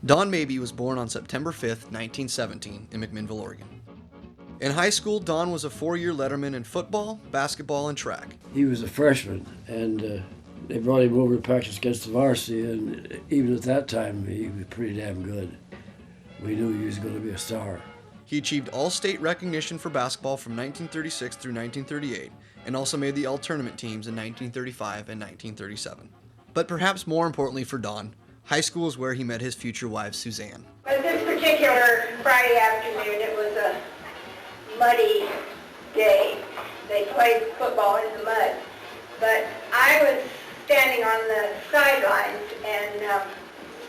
Don Mabee was born on September 5th, 1917, in McMinnville, Oregon. In high school, Don was a four-year letterman in football, basketball, and track. He was a freshman, and they brought him over to practice against the varsity, and even at that time, he was pretty damn good. We knew he was going to be a star. He achieved all-state recognition for basketball from 1936 through 1938, and also made the all-tournament teams in 1935 and 1937. But perhaps more importantly for Don, high school is where he met his future wife, Suzanne. But this particular Friday afternoon, it was a muddy day. They played football in the mud. But I was standing on the sidelines, and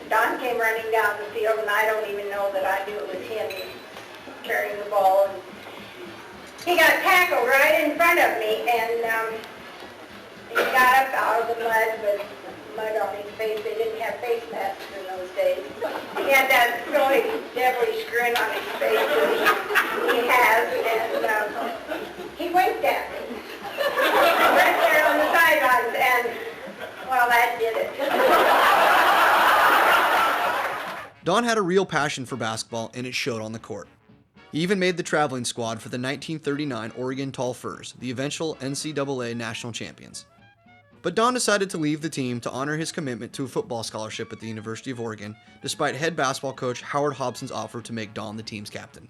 Don came running down the field, and I don't even know that I knew it was him carrying the ball. And he got tackled right in front of me, and he got up out of the mud with mud on his face. They didn't have face masks in those days. He had that really devilish grin on his face that he has, and he winked at me. Right there on the sidelines, and, well, that did it. Don had a real passion for basketball, and it showed on the court. He even made the traveling squad for the 1939 Oregon Tall Furs, the eventual NCAA national champions. But Don decided to leave the team to honor his commitment to a football scholarship at the University of Oregon, despite head basketball coach Howard Hobson's offer to make Don the team's captain.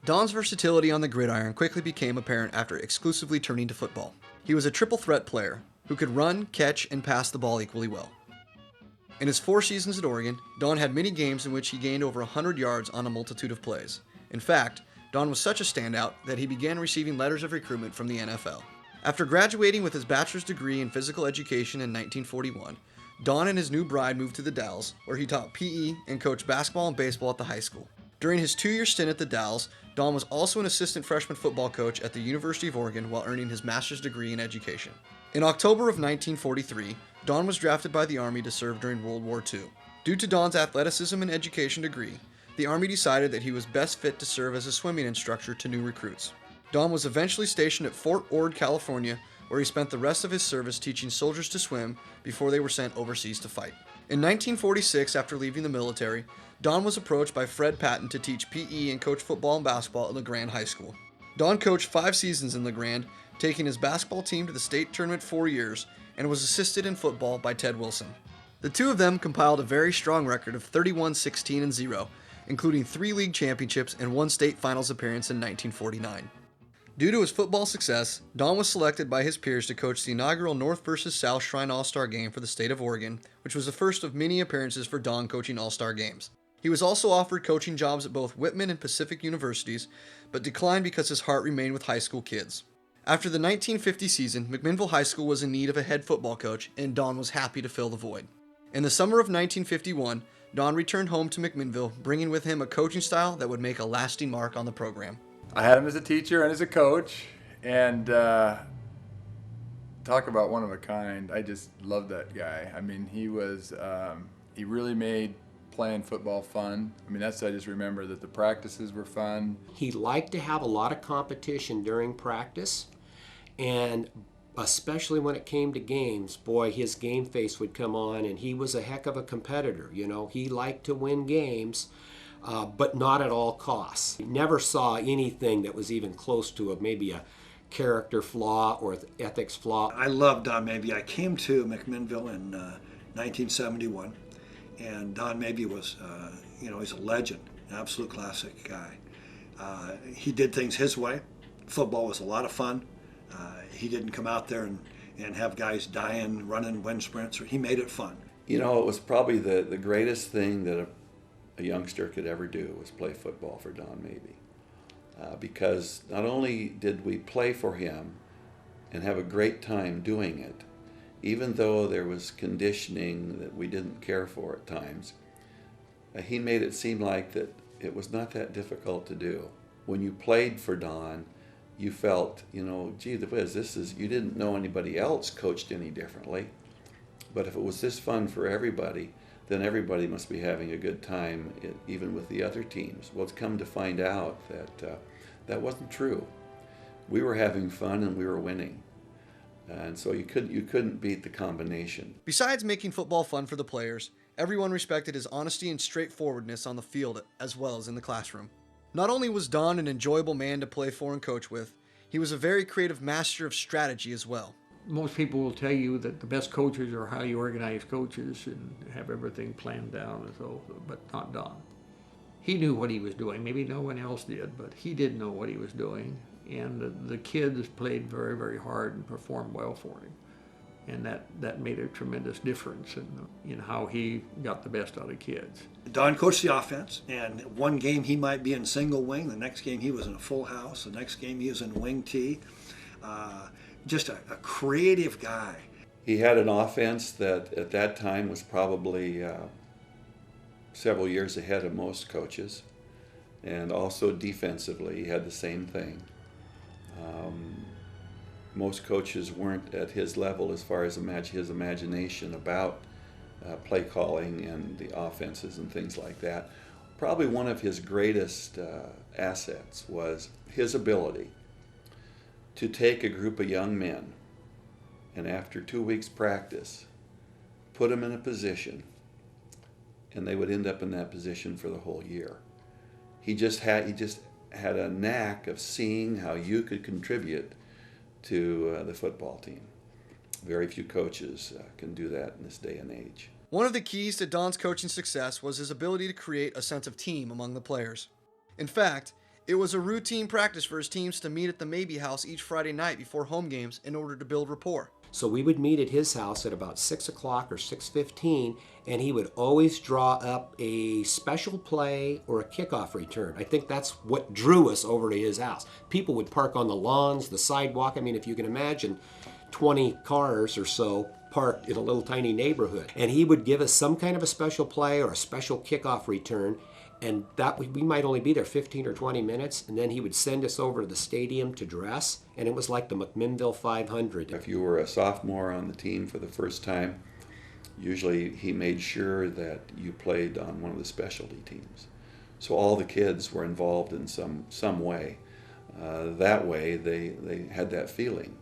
Don's versatility on the gridiron quickly became apparent after exclusively turning to football. He was a triple threat player who could run, catch, and pass the ball equally well. In his 4 seasons at Oregon, Don had many games in which he gained over 100 yards on a multitude of plays. In fact, Don was such a standout that he began receiving letters of recruitment from the NFL. After graduating with his bachelor's degree in physical education in 1941, Don and his new bride moved to the Dalles, where he taught PE and coached basketball and baseball at the high school. During his 2-year stint at the Dalles, Don was also an assistant freshman football coach at the University of Oregon while earning his master's degree in education. In October of 1943, Don was drafted by the Army to serve during World War II. Due to Don's athleticism and education degree, the Army decided that he was best fit to serve as a swimming instructor to new recruits. Don was eventually stationed at Fort Ord, California, where he spent the rest of his service teaching soldiers to swim before they were sent overseas to fight. In 1946, after leaving the military, Don was approached by Fred Patton to teach PE and coach football and basketball at LeGrand High School. Don coached 5 seasons in LeGrand, taking his basketball team to the state tournament 4 years, and was assisted in football by Ted Wilson. The two of them compiled a very strong record of 31-16-0, including 3 league championships and 1 state finals appearance in 1949. Due to his football success, Don was selected by his peers to coach the inaugural North vs. South Shrine All-Star Game for the state of Oregon, which was the first of many appearances for Don coaching All-Star Games. He was also offered coaching jobs at both Whitman and Pacific universities, but declined because his heart remained with high school kids. After the 1950 season, McMinnville High School was in need of a head football coach, and Don was happy to fill the void. In the summer of 1951, Don returned home to McMinnville, bringing with him a coaching style that would make a lasting mark on the program. I had him as a teacher and as a coach, and talk about one of a kind. I just loved that guy. I mean, he really made playing football fun. I mean, I just remember that the practices were fun. He liked to have a lot of competition during practice, and especially when it came to games, boy, his game face would come on, and he was a heck of a competitor. You know, he liked to win games. But not at all costs. He never saw anything that was even close to maybe a character flaw or ethics flaw. I loved Don Mabee. I came to McMinnville in 1971, and Don Mabee was, he's a legend, an absolute classic guy. He did things his way. Football was a lot of fun. He didn't come out there and have guys dying, running wind sprints. He made it fun. You know, it was probably the greatest thing that a youngster could ever do was play football for Don Mabee. Because not only did we play for him and have a great time doing it, even though there was conditioning that we didn't care for at times, he made it seem like that it was not that difficult to do. When you played for Don, you felt, gee whiz, you didn't know anybody else coached any differently. But if it was this fun for everybody, then everybody must be having a good time, even with the other teams. Well, it's come to find out that that wasn't true. We were having fun and we were winning. And so you couldn't beat the combination. Besides making football fun for the players, everyone respected his honesty and straightforwardness on the field as well as in the classroom. Not only was Don an enjoyable man to play for and coach with, he was a very creative master of strategy as well. Most people will tell you that the best coaches are highly organized coaches and have everything planned down, and so, but not Don. He knew what he was doing. Maybe no one else did, but he did know what he was doing. And the kids played very, very hard and performed well for him. And that made a tremendous difference in how he got the best out of kids. Don coached the offense, and one game he might be in single wing, the next game he was in a full house, the next game he was in wing T. Just a creative guy. He had an offense that at that time was probably several years ahead of most coaches, and also defensively he had the same thing. Most coaches weren't at his level as far as his imagination about play calling and the offenses and things like that. Probably one of his greatest assets was his ability to take a group of young men and after 2 weeks practice, put them in a position, and they would end up in that position for the whole year. He just had a knack of seeing how you could contribute to the football team. Very few coaches can do that in this day and age. One of the keys to Don's coaching success was his ability to create a sense of team among the players. In fact, it was a routine practice for his teams to meet at the Mabee house each Friday night before home games in order to build rapport. So we would meet at his house at about 6 o'clock or 6:15, and he would always draw up a special play or a kickoff return. I think that's what drew us over to his house. People would park on the lawns, the sidewalk. I mean, if you can imagine 20 cars or so parked in a little tiny neighborhood. And he would give us some kind of a special play or a special kickoff return, and that we might only be there 15 or 20 minutes, and then he would send us over to the stadium to dress, and it was like the McMinnville 500. If you were a sophomore on the team for the first time, usually he made sure that you played on one of the specialty teams. So all the kids were involved in some way. That way they had that feeling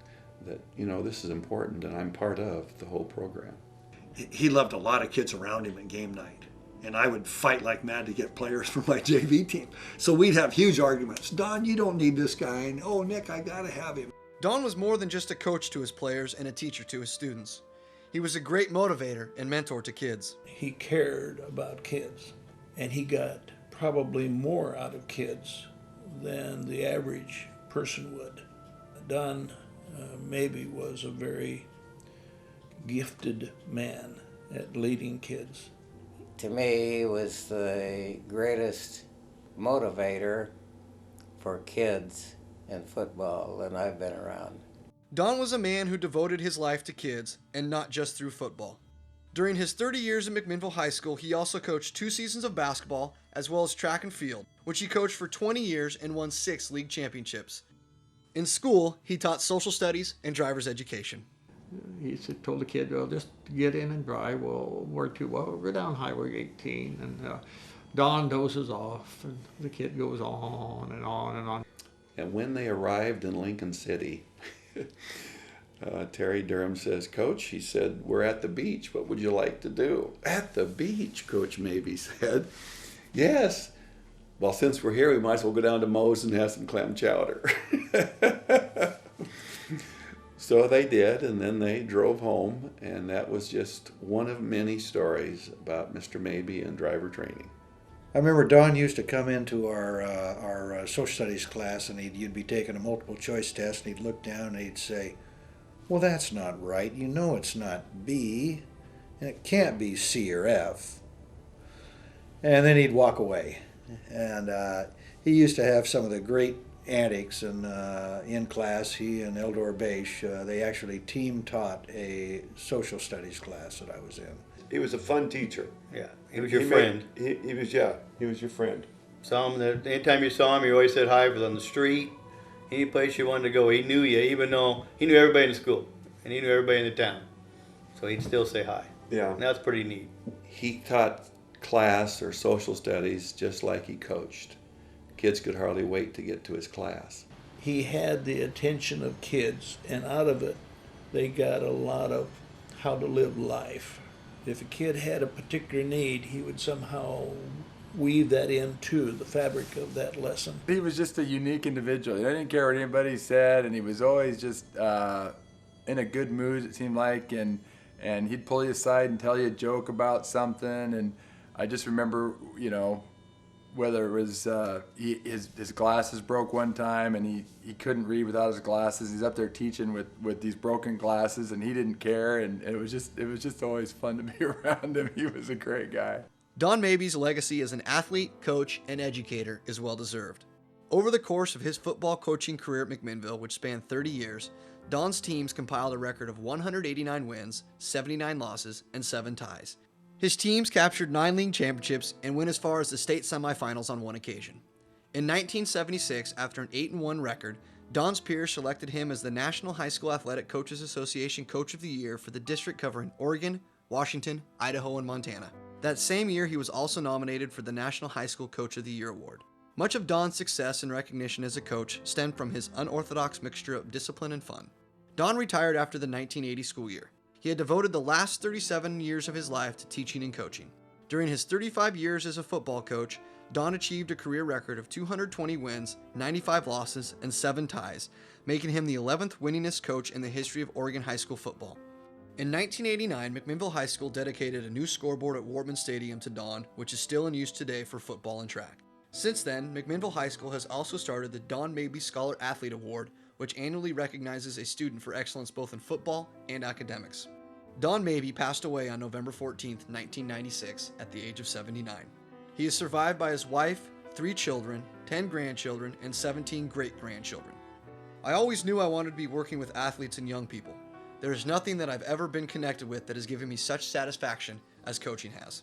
that, this is important and I'm part of the whole program. He loved a lot of kids around him at game night. And I would fight like mad to get players for my JV team. So we'd have huge arguments. Don, you don't need this guy. And, oh, Nick, I got to have him. Don was more than just a coach to his players and a teacher to his students. He was a great motivator and mentor to kids. He cared about kids, and he got probably more out of kids than the average person would. Don Mabee was a very gifted man at leading kids. To me, he was the greatest motivator for kids in football that I've been around. Don was a man who devoted his life to kids, and not just through football. During his 30 years at McMinnville High School, he also coached 2 seasons of basketball, as well as track and field, which he coached for 20 years and won 6 league championships. In school, he taught social studies and driver's education. He told the kid, well, just get in and drive. Well, where to? Well, we're down Highway 18. And Don dozes off, and the kid goes on and on and on. And when they arrived in Lincoln City, Terry Durham says, Coach, he said, we're at the beach. What would you like to do? At the beach, Coach Mabee said. Yes. Well, since we're here, we might as well go down to Moe's and have some clam chowder. So they did, and then they drove home, and that was just one of many stories about Mr. Mabee and driver training. I remember Don used to come into our social studies class, and you'd be taking a multiple choice test, and he'd look down and he'd say, well, that's not right. You know it's not B, and it can't be C or F. And then he'd walk away. And he used to have some of the great antics in class. He and Eldor Beisch, they actually team taught a social studies class that I was in. He was a fun teacher. Yeah, he was your friend. He was your friend. Anytime you saw him, you always said hi. He was on the street, any place you wanted to go. He knew you, even though he knew everybody in the school, and he knew everybody in the town. So he'd still say hi. Yeah. And that's pretty neat. He taught class or social studies just like he coached. Kids could hardly wait to get to his class. He had the attention of kids, and out of it, they got a lot of how to live life. if a kid had a particular need, he would somehow weave that into the fabric of that lesson. He was just a unique individual. He didn't care what anybody said, and he was always just in a good mood, it seemed like, and he'd pull you aside and tell you a joke about something. And I just remember, whether it was his glasses broke one time and he couldn't read without his glasses. He's up there teaching with these broken glasses, and he didn't care, and it was just always fun to be around him. He was a great guy. Don Mabee's legacy as an athlete, coach, and educator is well deserved. Over the course of his football coaching career at McMinnville, which spanned 30 years, Don's teams compiled a record of 189 wins, 79 losses, and 7 ties. His teams captured 9 league championships and went as far as the state semifinals on one occasion. In 1976, after an 8-1 record, Don's peers selected him as the National High School Athletic Coaches Association Coach of the Year for the district covering Oregon, Washington, Idaho, and Montana. That same year, he was also nominated for the National High School Coach of the Year award. Much of Don's success and recognition as a coach stemmed from his unorthodox mixture of discipline and fun. Don retired after the 1980 school year. He had devoted the last 37 years of his life to teaching and coaching. During his 35 years as a football coach, Don achieved a career record of 220 wins, 95 losses, and 7 ties, making him the 11th winningest coach in the history of Oregon high school football. In 1989, McMinnville High School dedicated a new scoreboard at Wortman Stadium to Don, which is still in use today for football and track. Since then, McMinnville High School has also started the Don Mabee Scholar Athlete Award, which annually recognizes a student for excellence both in football and academics. Don Mabee passed away on November 14, 1996, at the age of 79. He is survived by his wife, 3 children, 10 grandchildren, and 17 great-grandchildren. I always knew I wanted to be working with athletes and young people. There is nothing that I've ever been connected with that has given me such satisfaction as coaching has.